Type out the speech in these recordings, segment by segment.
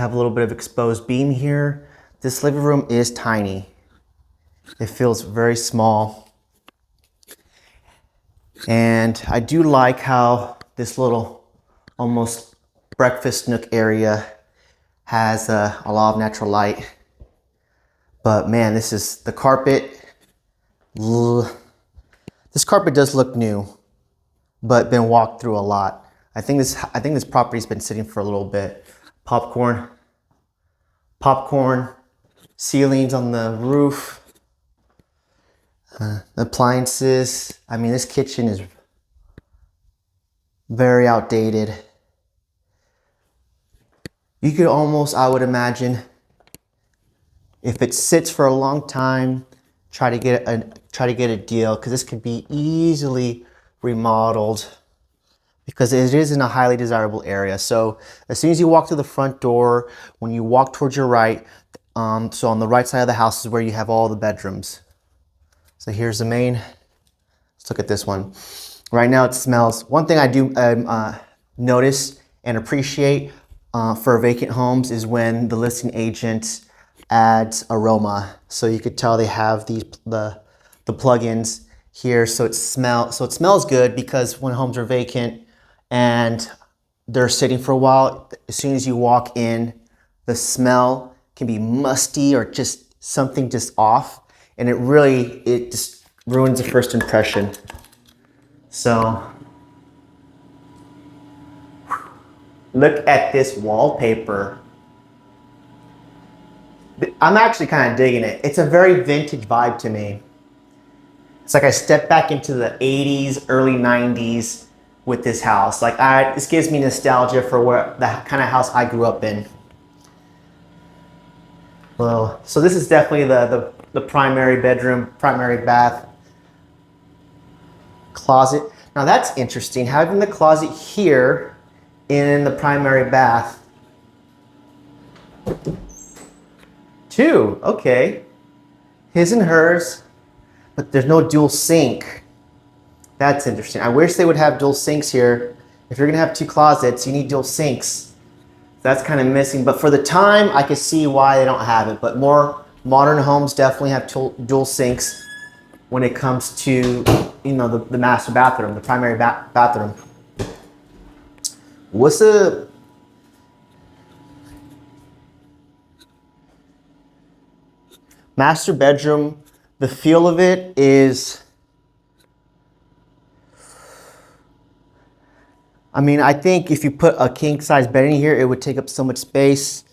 have a little bit of exposed beam here. This living room is tiny. It feels very small. And I do like how this little almost breakfast nook area has a lot of natural light. But man, this is the carpet. This carpet does look new, but been walked through a lot. I think this property's been sitting for a little bit. Popcorn, ceilings on the roof, appliances. I mean, this kitchen is very outdated. You could almost, I would imagine, if it sits for a long time, try to get a deal, because this could be easily remodeled, because it is in a highly desirable area. So as soon as you walk through the front door, when you walk towards your right, so on the right side of the house is where you have all the bedrooms. So here's the main. Let's look at this one. Right now it smells. One thing I do notice and appreciate for vacant homes is when the listing agent adds aroma. So you could tell they have the plugins here, so it smells good, because when homes are vacant and they're sitting for a while, as soon as you walk in, the smell can be musty or just something just off, and it just ruins the first impression. So look at this wallpaper. I'm actually kind of digging it. It's a very vintage vibe to me. It's like I stepped back into the 80s, early 90s with this house. Like this gives me nostalgia for the kind of house I grew up in. Well, so this is definitely the primary bedroom, primary bath, closet. Now that's interesting, having the closet here in the primary bath. Two, okay. His and hers, but there's no dual sink. That's interesting. I wish they would have dual sinks here. If you're gonna have two closets, you need dual sinks. That's kind of missing, but for the time, I can see why they don't have it. But more modern homes definitely have dual sinks when it comes to, you know, the master bathroom, the primary bathroom. What's the master bedroom? The feel of it is, I mean, I think if you put a king size bed in here, it would take up so much space.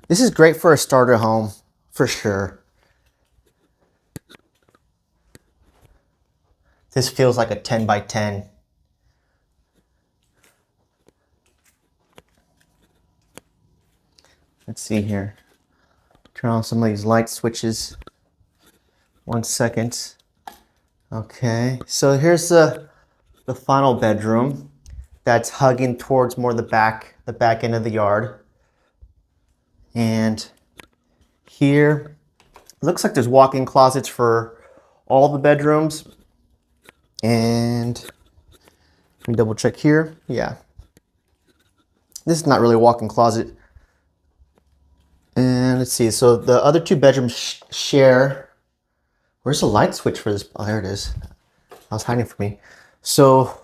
This is great for a starter home, for sure. This feels like a 10 by 10. Let's see here. Turn on some of these light switches. 1 second. Okay, so here's the final bedroom that's hugging towards more the back end of the yard. And here, looks like there's walk-in closets for all the bedrooms. And let me double check here. Yeah. This is not really a walk-in closet. And let's see, so the other two bedrooms share. Where's the light switch for this? Oh, there it is. I was hiding from me. So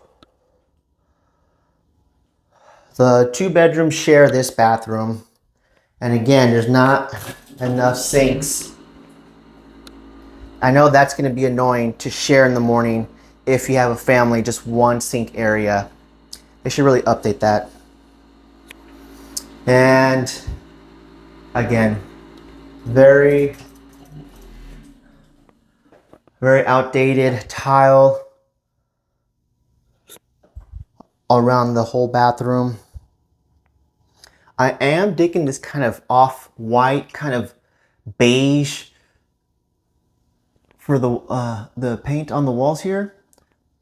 the two bedrooms share this bathroom. And again, there's not enough sinks. I know that's going to be annoying to share in the morning if you have a family, just one sink area. They should really update that. And again, very outdated tile around the whole bathroom. I am digging this kind of off-white, kind of beige for the paint on the walls here.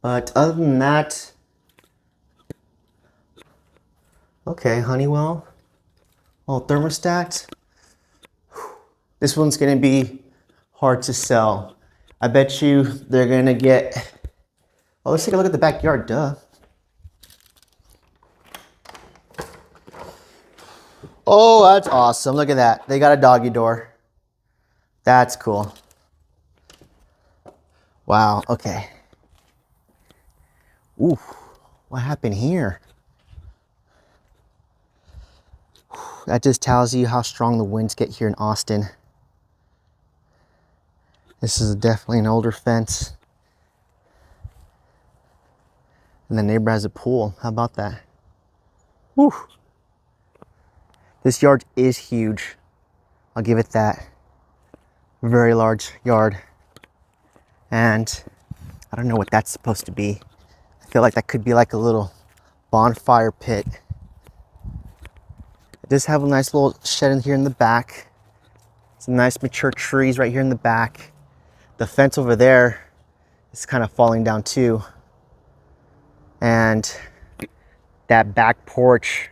But other than that, okay, Honeywell, little thermostat. This one's gonna be hard to sell. I bet you they're gonna get, oh, let's take a look at the backyard, duh. Oh, that's awesome. Look at that. They got a doggy door. That's cool. Wow, okay. Ooh, what happened here? That just tells you how strong the winds get here in Austin. This is definitely an older fence. And the neighbor has a pool. How about that? Whew. This yard is huge. I'll give it that. Very large yard. And I don't know what that's supposed to be. I feel like that could be like a little bonfire pit. It does have a nice little shed in here in the back. Some nice mature trees right here in the back. The fence over there is kind of falling down too. And that back porch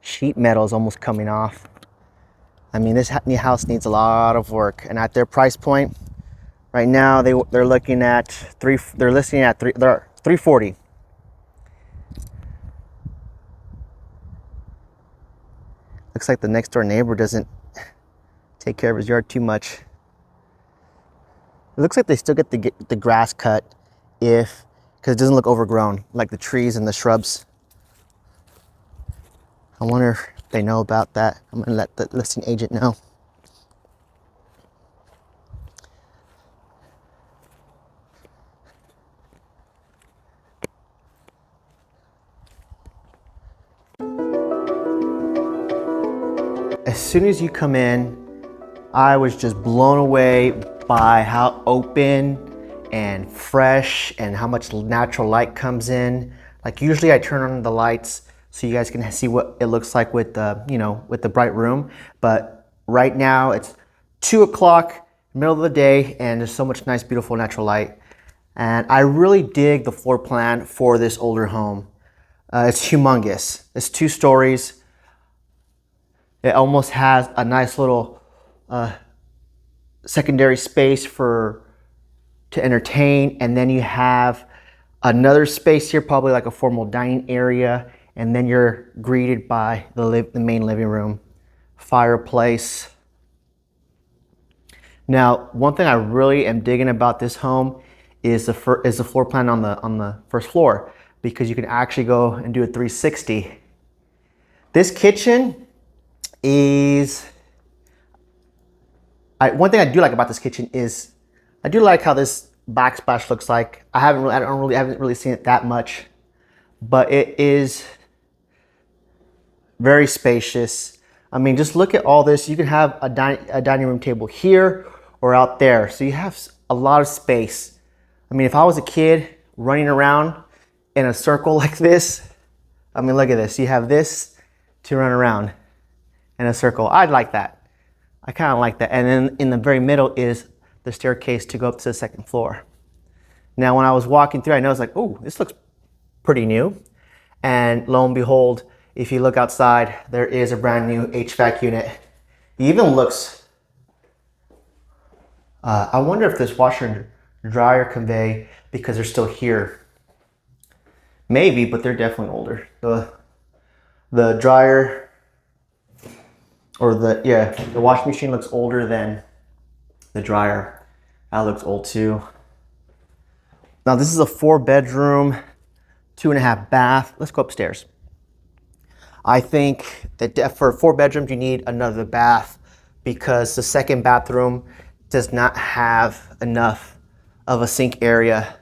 sheet metal is almost coming off. I mean, this house needs a lot of work. And at their price point, right now they're looking at they're listing at $340. Looks like the next door neighbor doesn't take care of his yard too much. It looks like they still get the grass cut because it doesn't look overgrown like the trees and the shrubs. I wonder if they know about that. I'm gonna let the listing agent know. As soon as you come in, I was just blown away by how open and fresh and how much natural light comes in. Like usually I turn on the lights so you guys can see what it looks like with the, with the bright room. But right now it's 2 o'clock, middle of the day, and there's so much nice, beautiful natural light. And I really dig the floor plan for this older home. It's humongous. It's 2 stories. It almost has a nice little secondary space to entertain, and then you have another space here, probably like a formal dining area, and then you're greeted by the main living room, fireplace. Now, one thing I really am digging about this home is the floor plan on the first floor, because you can actually go and do a 360. This kitchen is, one thing I do like about this kitchen is I do like how this backsplash looks like. I haven't really seen it that much, but it is very spacious. I mean, just look at all this. You can have a dining room table here or out there, so you have a lot of space. I mean, if I was a kid running around in a circle like this, I mean, look at this. You have this to run around in a circle. I'd like that. I kind of like that. And then in the very middle is the staircase to go up to the second floor. Now, when I was walking through, I noticed like, oh, this looks pretty new. And lo and behold, if you look outside, there is a brand new HVAC unit. It even looks, I wonder if this washer and dryer convey because they're still here. Maybe, but they're definitely older. The dryer, or the washing machine looks older than the dryer. That looks old too. Now this is a 4-bedroom, 2.5 bath. Let's go upstairs. I think that for 4 bedrooms you need another bath because the second bathroom does not have enough of a sink area,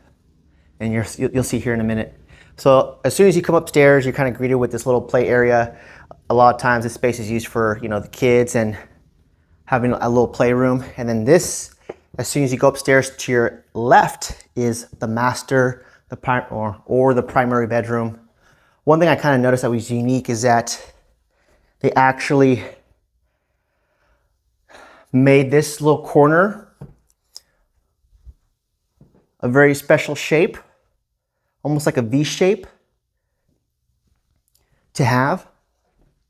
and you'll see here in a minute. So as soon as you come upstairs, you're kind of greeted with this little play area. A lot of times this space is used for the kids and having a little playroom. And then this, as soon as you go upstairs, to your left is the master, the primary bedroom. One thing I kind of noticed that was unique is that they actually made this little corner a very special shape, almost like a V shape to have.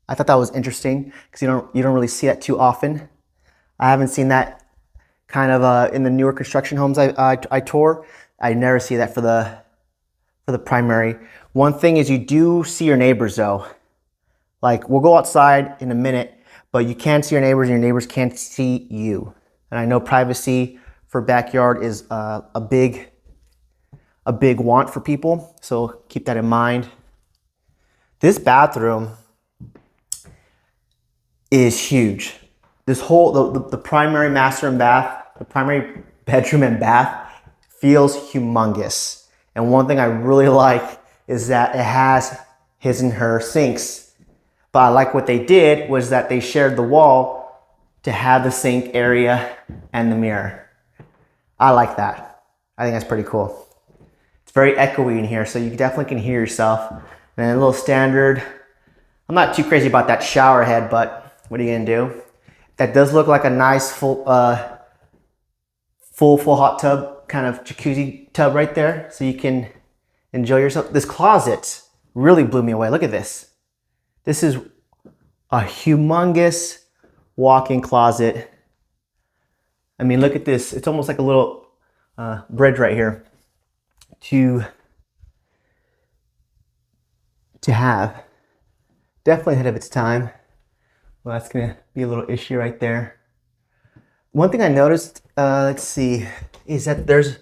I thought that was interesting because you don't really see that too often. I haven't seen that kind of in the newer construction homes I tour. I never see that for the primary. One thing is you do see your neighbors though. Like we'll go outside in a minute, but you can see your neighbors and your neighbors can't see you. And I know privacy for backyard is a big want for people, so keep that in mind. This bathroom is huge. This whole, the primary master and bath, the primary bedroom and bath feels humongous. And one thing I really like is that it has his and her sinks. But I like what they did was that they shared the wall to have the sink area and the mirror. I like that. I think that's pretty cool. It's very echoey in here, so you definitely can hear yourself. And then a little standard. I'm not too crazy about that shower head, but what are you gonna do? That does look like a nice full hot tub, kind of jacuzzi tub right there, so you can enjoy yourself. This closet really blew me away. Look at this. This is a humongous walk-in closet. I mean, look at this. It's almost like a little bridge right here to have. Definitely ahead of its time. Well, that's gonna be a little issue right there. One thing I noticed, let's see, is that there's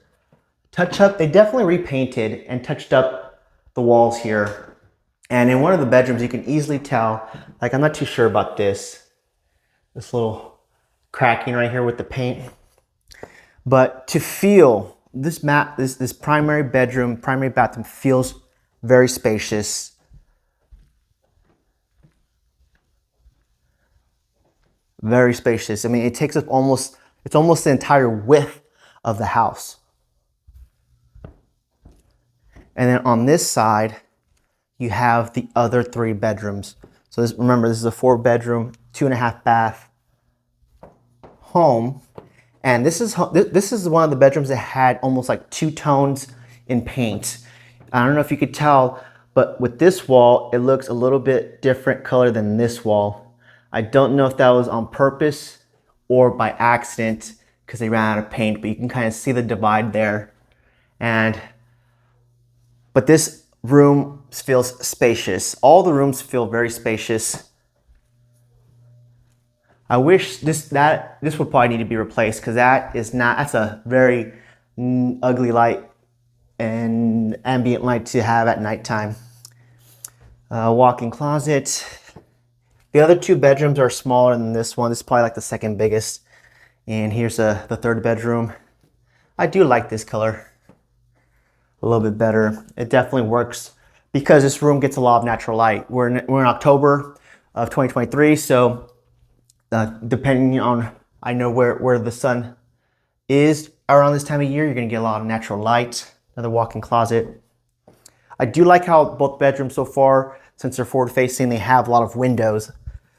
touch up. They definitely repainted and touched up the walls here. And in one of the bedrooms, you can easily tell, like, I'm not too sure about this little cracking right here with the paint. But to feel this primary bedroom, primary bathroom feels very spacious. Very spacious. I mean, it takes up it's almost the entire width of the house. And then on this side, you have the other 3 bedrooms. So remember, this is a 4-bedroom, 2.5 bath home. And this is one of the bedrooms that had almost like 2 tones in paint. I don't know if you could tell, but with this wall, it looks a little bit different color than this wall. I don't know if that was on purpose or by accident because they ran out of paint, but you can kind of see the divide there. But this room feels spacious. All the rooms feel very spacious. I wish this would probably need to be replaced because that's a very ugly light and ambient light to have at nighttime. Walk-in closet. The other 2 bedrooms are smaller than this one. This is probably like the 2nd biggest. And here's the 3rd bedroom. I do like this color a little bit better. It definitely works because this room gets a lot of natural light. We're in October of 2023, so depending on, I know where the sun is around this time of year, you're gonna get a lot of natural light. Another walk-in closet. I do like how both bedrooms so far, since they're forward facing, they have a lot of windows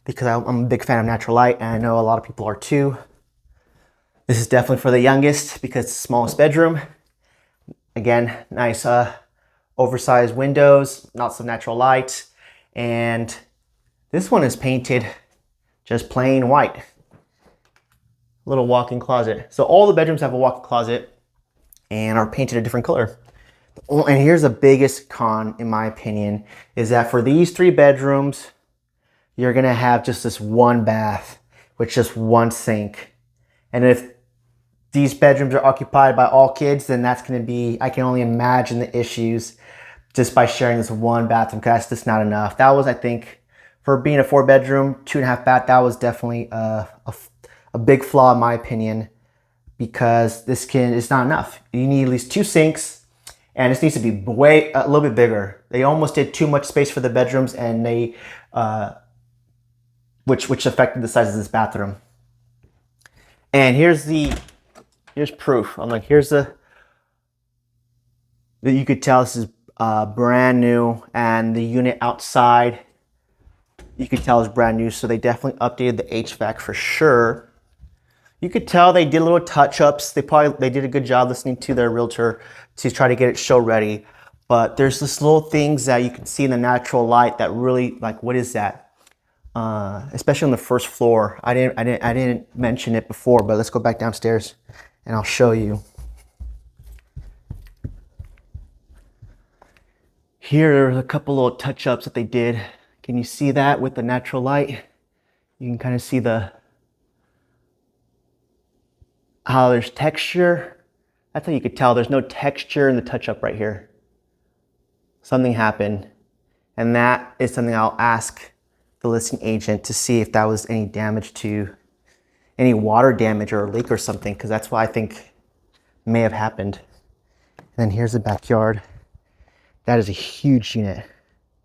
because I'm a big fan of natural light and I know a lot of people are too. This is definitely for the youngest because it's the smallest bedroom. Again, nice oversized windows, lots of natural light. And this one is painted just plain white. Little walk-in closet. So all the bedrooms have a walk-in closet and are painted a different color. And here's the biggest con, in my opinion, is that for these 3 bedrooms, you're gonna have just this 1 bath with just 1 sink. And if these bedrooms are occupied by all kids, then that's gonna be, I can only imagine the issues just by sharing this 1 bathroom, because that's just not enough. That was, I think, for being a 4-bedroom, 2.5 bath, that was definitely a big flaw in my opinion, because it's not enough. You need at least 2 sinks, and this needs to be a little bit bigger. They almost did too much space for the bedrooms, and they, which affected the size of this bathroom. And here's proof. I'm like, you could tell this is brand new, and the unit outside, you could tell is brand new. So they definitely updated the HVAC for sure. You could tell they did little touch-ups. They did a good job listening to their realtor to try to get it show ready. But there's this little things that you can see in the natural light that really, like, what is that? Especially on the first floor. I didn't mention it before, but let's go back downstairs and I'll show you. Here are a couple little touch-ups that they did. Can you see that with the natural light? You can kind of see how there's texture. That's how you could tell there's no texture in the touch-up right here. Something happened, and that is something I'll ask the listing agent to see if that was any damage to any water damage or a leak or something, because that's what I think may have happened. And then here's the backyard. That is a huge unit,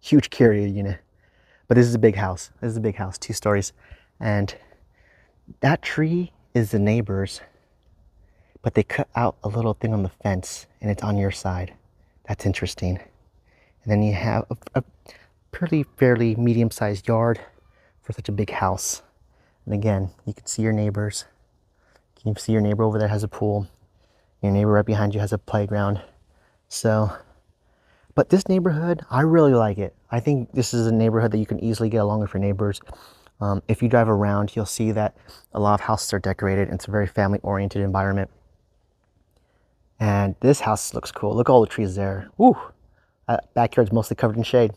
huge carrier unit. But this is a big house. This is a big house, 2 stories. And that tree is the neighbor's, but they cut out a little thing on the fence and it's on your side. That's interesting. And then you have a fairly medium-sized yard for such a big house. And again, you can see your neighbors. You can see your neighbor over there has a pool. Your neighbor right behind you has a playground. So, but this neighborhood, I really like it. I think this is a neighborhood that you can easily get along with your neighbors. If you drive around, you'll see that a lot of houses are decorated. It's a very family-oriented environment. And this house looks cool. Look at all the trees there. Woo! Backyard's mostly covered in shade.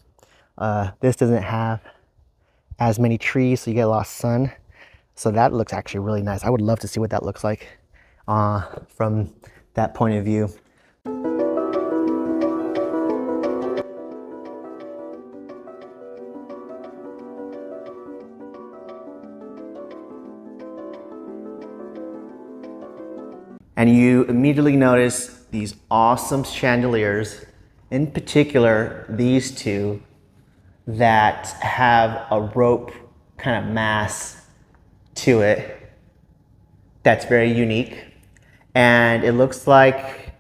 This doesn't have as many trees, so you get a lot of sun. So that looks actually really nice. I would love to see what that looks like from that point of view. And you immediately notice these awesome chandeliers, in particular these two that have a rope kind of mass to it that's very unique. And it looks like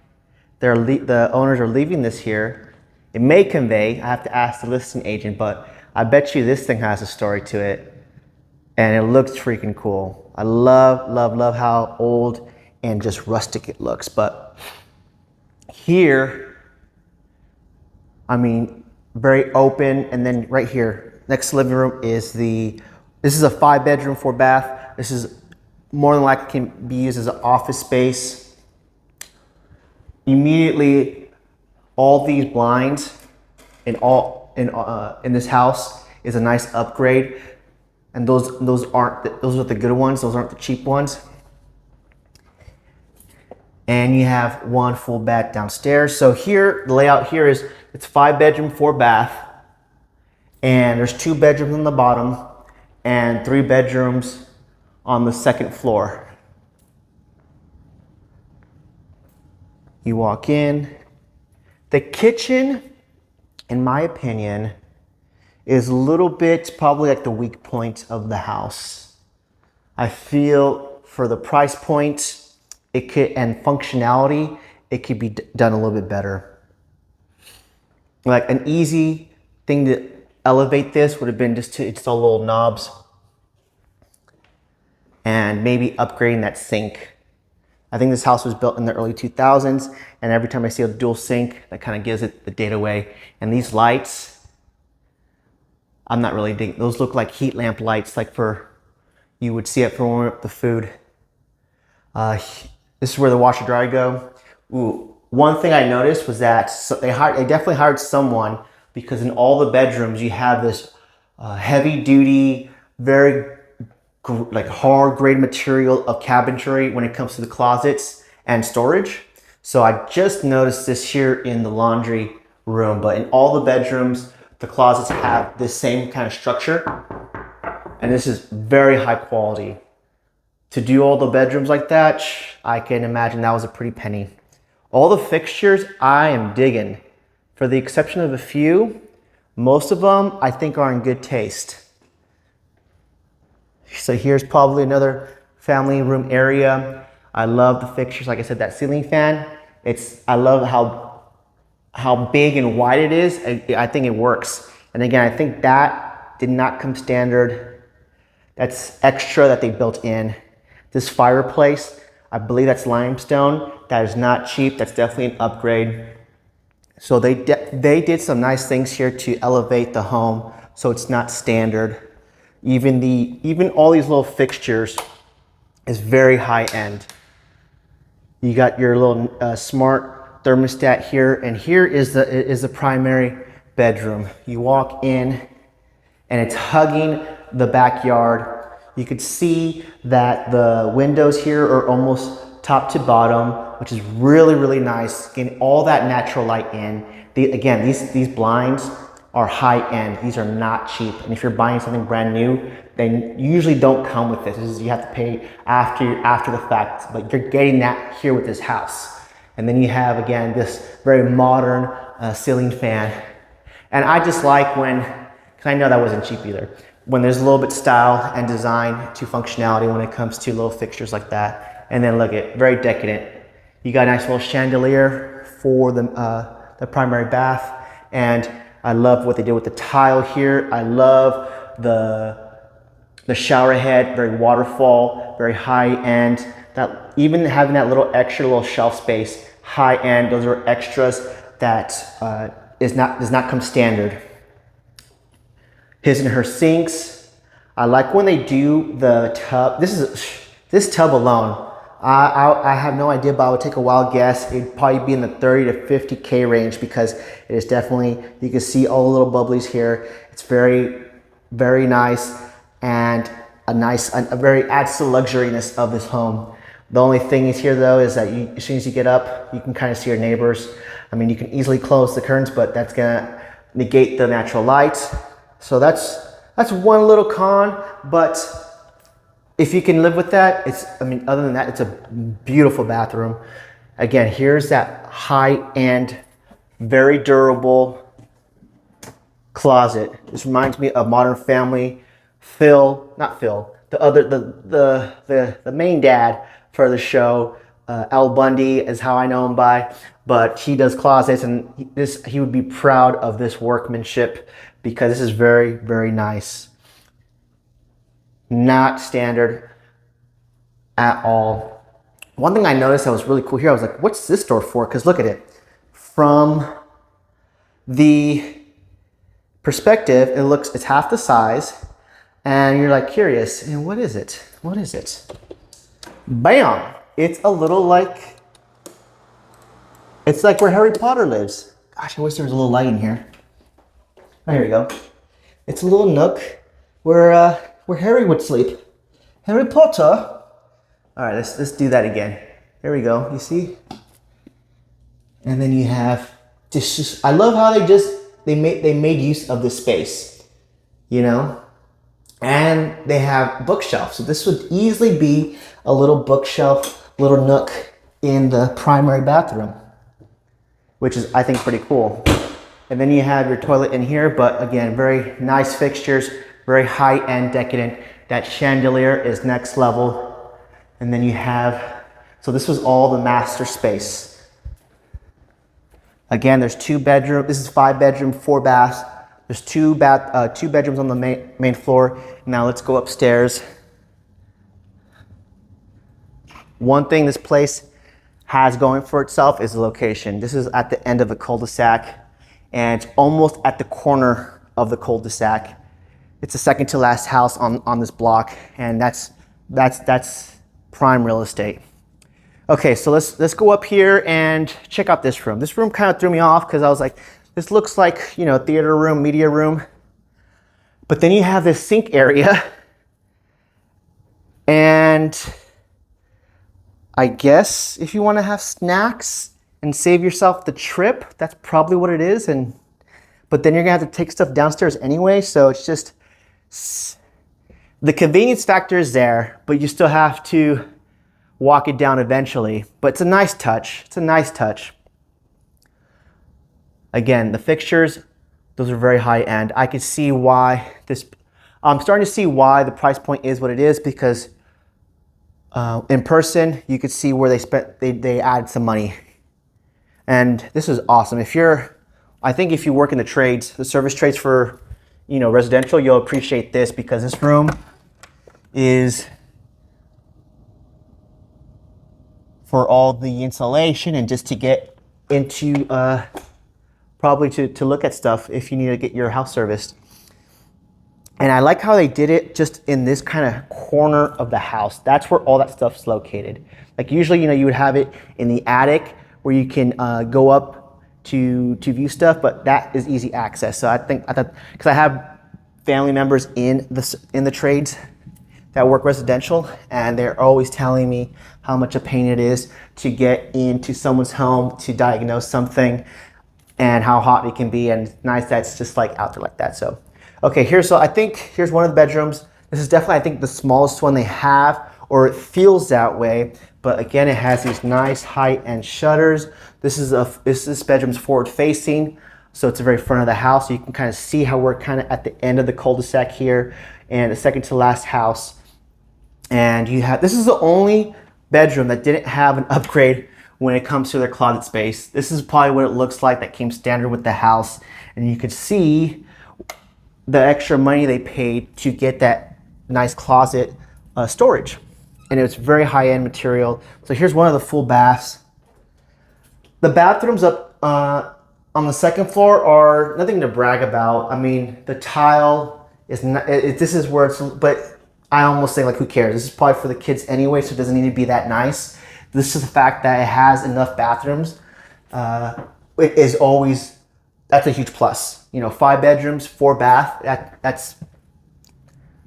the owners are leaving this here. It may convey, I have to ask the listing agent, but I bet you this thing has a story to it. And it looks freaking cool. I love how old and just rustic it looks. But here, I mean, very open. And then right here, next to the living room is this is a 5-bedroom, 4-bath. This is more than likely can be used as an office space. Immediately, all these blinds in this house is a nice upgrade. And those are the good ones. Those aren't the cheap ones. And you have 1 full bath downstairs. So here, the layout here is, it's 5-bedroom, 4-bath. And there's 2 bedrooms on the bottom and 3 bedrooms on the 2nd floor. You walk in. The kitchen, in my opinion, is a little bit probably like the weak point of the house. I feel for the price point, and functionality, it could be done a little bit better. Like an easy thing to elevate this would have been just to install little knobs and maybe upgrading that sink. I think this house was built in the early 2000s, and every time I see a dual sink, that kind of gives it the date away. And these lights, I'm not really digging. Those look like heat lamp lights, like you would see it for warming up the food. This is where the washer dryer go. Ooh, one thing I noticed was that they definitely hired someone, because in all the bedrooms you have this heavy duty, very like hard grade material of cabinetry when it comes to the closets and storage. So I just noticed this here in the laundry room, but in all the bedrooms, the closets have this same kind of structure. And this is very high quality. To do all the bedrooms like that, I can imagine that was a pretty penny. All the fixtures I am digging. For the exception of a few, most of them I think are in good taste. So here's probably another family room area. I love the fixtures. Like I said, that ceiling fan, I love how big and wide it is. I think it works. And again, I think that did not come standard. That's extra that they built in. This fireplace, I believe that's limestone. That is not cheap. That's definitely an upgrade. So they did some nice things here to elevate the home, so it's not standard. Even all these little fixtures is very high end. You got your little smart thermostat here, and here is the primary bedroom. You walk in, and it's hugging the backyard. You could see that the windows here are almost top to bottom, which is really, really nice. Getting all that natural light in. Again, these blinds are high end. These are not cheap. And if you're buying something brand new, they usually don't come with this. You have to pay after the fact, but you're getting that here with this house. And then you have, again, this very modern ceiling fan. And I just like when, because I know that wasn't cheap either, when there's a little bit style and design to functionality when it comes to little fixtures like that. And then look at, very decadent. You got a nice little chandelier for the primary bath. And I love what they did with the tile here. I love the shower head, very waterfall, very high end. That even having that little extra little shelf space, high end, those are extras that does not come standard. His and her sinks. I like when they do the tub. This tub alone, I have no idea, but I would take a wild guess. It'd probably be in the 30 to 50K range because it is definitely, you can see all the little bubblies here. It's very, very nice and a very adds to the luxuriness of this home. The only thing is here though is that as soon as you get up, you can kind of see your neighbors. I mean, you can easily close the curtains, but that's gonna negate the natural light. So that's one little con, but if you can live with that, other than that, it's a beautiful bathroom. Again, here's that high-end, very durable closet. This reminds me of Modern Family. The main dad for the show, Al Bundy is how I know him by, but he does closets, and he would be proud of this workmanship because this is very, very nice. Not standard at all. One thing I noticed that was really cool here, I was like, what's this door for? Because look at it. From the perspective, it's half the size, and you're like curious, and what is it? What is it? Bam! It's a little like, it's like where Harry Potter lives. Gosh, I wish there was a little light in here. Oh, here we go. It's a little nook where Harry would sleep. Harry Potter. All right, let's do that again. There we go. You see? And then you have this. I love how they made use of this space, you know. And they have bookshelves. So this would easily be a little bookshelf, little nook in the primary bathroom, which is, I think, pretty cool. And then you have your toilet in here, but again, very nice fixtures, very high-end, decadent. That chandelier is next level. And then you have, so this was all the master space. Again, there's 2 bedrooms. This is 5 bedroom, 4 baths. There's 2 bedrooms on the main floor. Now let's go upstairs. One thing this place has going for itself is the location. This is at the end of a cul-de-sac, and it's almost at the corner of the cul-de-sac. It's the second to last house on this block, and that's prime real estate. Okay, so let's go up here and check out this room. This room kind of threw me off because I was like, this looks like, you know, theater room, media room. But then you have this sink area, and I guess if you want to have snacks and save yourself the trip, that's probably what it is. But then you're gonna have to take stuff downstairs anyway, so it's just, the convenience factor is there, but you still have to walk it down eventually. But it's a nice touch. It's a nice touch. Again, the fixtures, those are very high end. I can see why I'm starting to see why the price point is what it is, because in person, you could see where they added some money. And this is awesome. I think if you work in the trades, the service trades for, you know, residential, you'll appreciate this, because this room is for all the insulation and just to get into, probably to look at stuff if you need to get your house serviced. And I like how they did it just in this kind of corner of the house. That's where all that stuff's located. Like usually, you know, you would have it in the attic where you can go up to view stuff, but that is easy access. So I thought, because I have family members in the trades, that work residential, and they're always telling me how much a pain it is to get into someone's home to diagnose something and how hot it can be, and it's nice that it's just like out there like that. So, okay, I think here's one of the bedrooms. This is definitely, I think, the smallest one they have, or it feels that way. But again, it has these nice height and shutters. This bedroom's forward facing, so it's the very front of the house. So you can kind of see how we're kind of at the end of the cul-de-sac here, and the second to last house. And this is the only bedroom that didn't have an upgrade when it comes to their closet space. This is probably what it looks like that came standard with the house. And you can see the extra money they paid to get that nice closet storage. And it's very high-end material. So here's one of the full baths. The bathrooms up on the second floor are nothing to brag about. I mean, the tile is not, this is where it's, but I almost say, like, who cares? This is probably for the kids anyway, so it doesn't need to be that nice. This is the fact that it has enough bathrooms. It is always, that's a huge plus. You know, 5 bedrooms, 4 bath, that's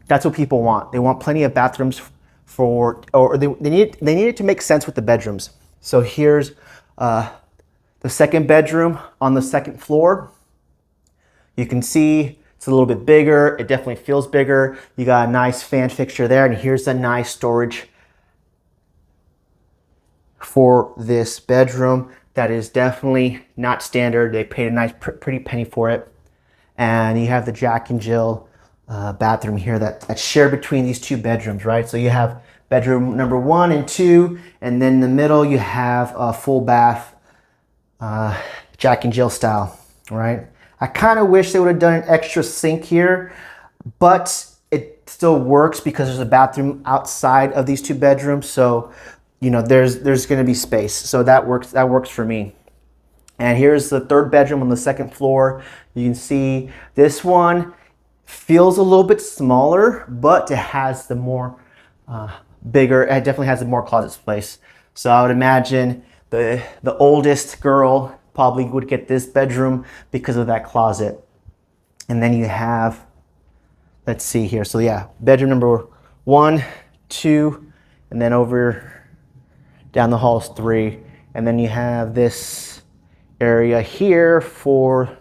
what people want. They want plenty of bathrooms they need it to make sense with the bedrooms. So here's the second bedroom on the second floor. You can see it's a little bit bigger. It definitely feels bigger. You got a nice fan fixture there, and here's a nice storage for this bedroom that is definitely not standard. They paid a nice pretty penny for it. And you have the Jack and Jill bathroom here that's shared between these 2 bedrooms, right? So you have bedroom number 1 and 2, and then in the middle you have a full bath Jack and Jill style, right? I kind of wish they would have done an extra sink here, but it still works because there's a bathroom outside of these 2 bedrooms. So, you know, there's going to be space. So that works for me. And here's the third bedroom on the second floor. You can see this one feels a little bit smaller, but it has the more bigger, it definitely has the more closet space. So I would imagine the oldest girl probably would get this bedroom because of that closet. And then you have, let's see here. So yeah, bedroom number 1, 2, and then over down the hall is 3. And then you have this area here for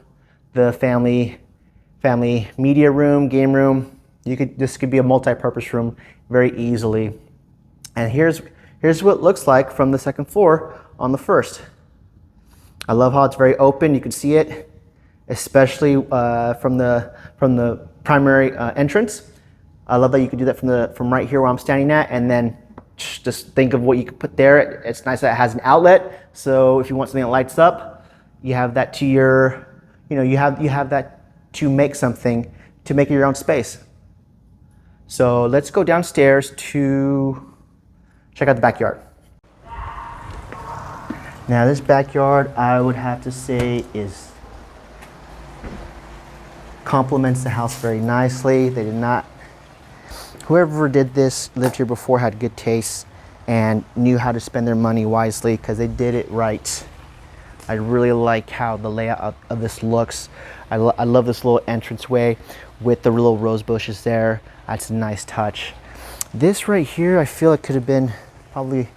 the family media room, game room. This could be a multi-purpose room very easily. And here's what it looks like from the second floor on the first. I love how it's very open. You can see it, especially from the primary entrance. I love that you can do that from right here where I'm standing at, and then just think of what you could put there. It's nice that it has an outlet, so if you want something that lights up, you have that to your, you have that to make something, to make your own space. So let's go downstairs to check out the backyard. Now this backyard, I would have to say, complements the house very nicely. They did not, whoever did this lived here before, had good taste and knew how to spend their money wisely, because they did it right. I really like how the layout of this looks. I love this little entranceway with the little rose bushes there. That's a nice touch. This right here, I feel it could have been probably,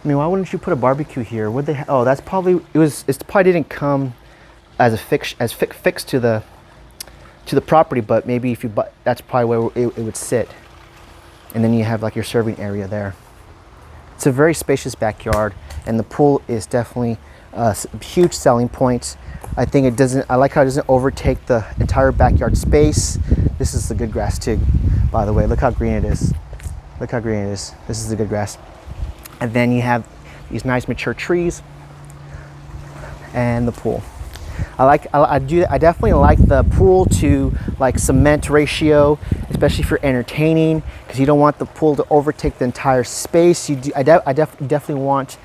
I mean, why wouldn't you put a barbecue here? Would they? Oh, that's probably, it probably didn't come as a fixed to the property, but maybe if you, that's probably where it would sit. And then you have like your serving area there. It's a very spacious backyard, and the pool is definitely a huge selling point. I like how it doesn't overtake the entire backyard space. This is the good grass too, by the way. Look how green it is. Look how green it is. This is the good grass. And then you have these nice mature trees and the pool. I definitely like the pool to like cement ratio, especially if you're entertaining, because you don't want the pool to overtake the entire space. I definitely want,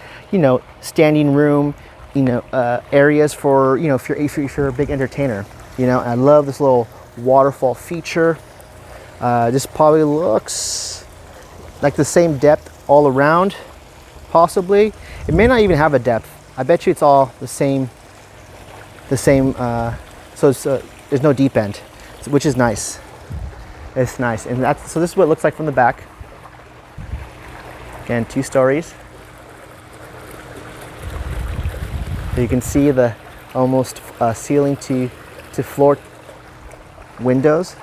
standing room, areas for, if you're a big entertainer, and I love this little waterfall feature. This probably looks like the same depth all around, possibly. It may not even have a depth. I bet you it's all the same, so there's no deep end, which is nice. It's nice. And so this is what it looks like from the back. Again, 2 stories. So you can see the almost ceiling to floor windows,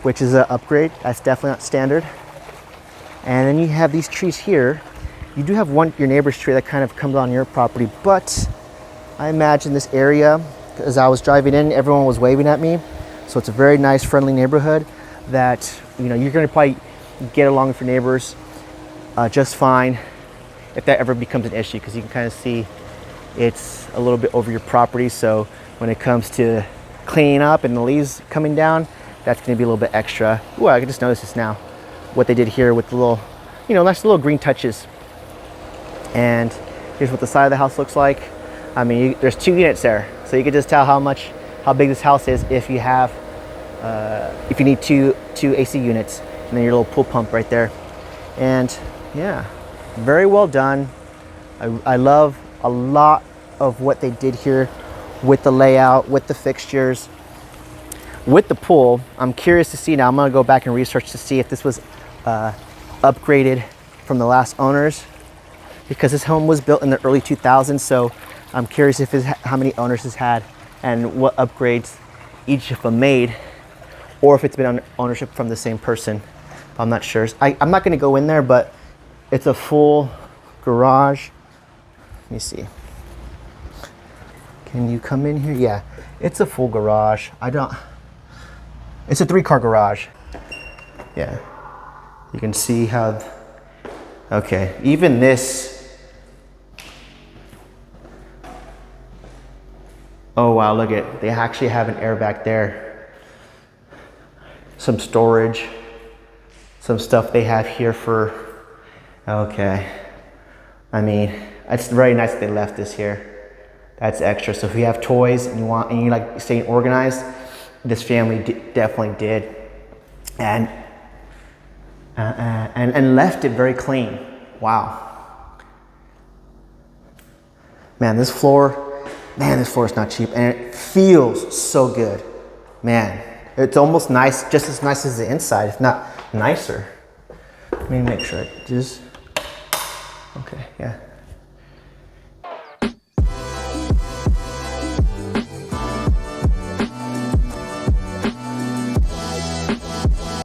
which is an upgrade. That's definitely not standard. And then you have these trees here. You do have your neighbor's tree that kind of comes on your property, but I imagine this area, as I was driving in, everyone was waving at me. So it's a very nice, friendly neighborhood that, you know, you're gonna probably get along with your neighbors just fine if that ever becomes an issue, because you can kind of see it's a little bit over your property. So when it comes to cleaning up and the leaves coming down, that's gonna be a little bit extra. Ooh, I can just notice this now, what they did here with the little, you know, nice little green touches. And here's what the side of the house looks like. I mean, there's 2 units there, so you can just tell how big this house is if you have, if you need two AC units, and then your little pool pump right there. And yeah, very well done. I love a lot of what they did here with the layout, with the fixtures, with the pool. I'm curious to see now. I'm gonna go back and research to see if this was upgraded from the last owners, because this home was built in the early 2000s. So I'm curious if how many owners it's had and what upgrades each of them made, or if it's been on ownership from the same person. I'm not sure. I'm not gonna go in there, but it's a full garage. Let me see. Can you come in here? Yeah, it's a full garage. It's a 3-car garage. Yeah, you can see how, okay, even this, oh wow, look at, they actually have an air back there. Some storage, some stuff they have here for, okay. I mean, it's very nice that they left this here. That's extra. So if you have toys and you like staying organized, this family definitely did. And left it very clean. Wow. Man, this floor is not cheap, and it feels so good. Man, it's almost nice, just as nice as the inside, if not nicer. Let me make sure it just, okay, yeah.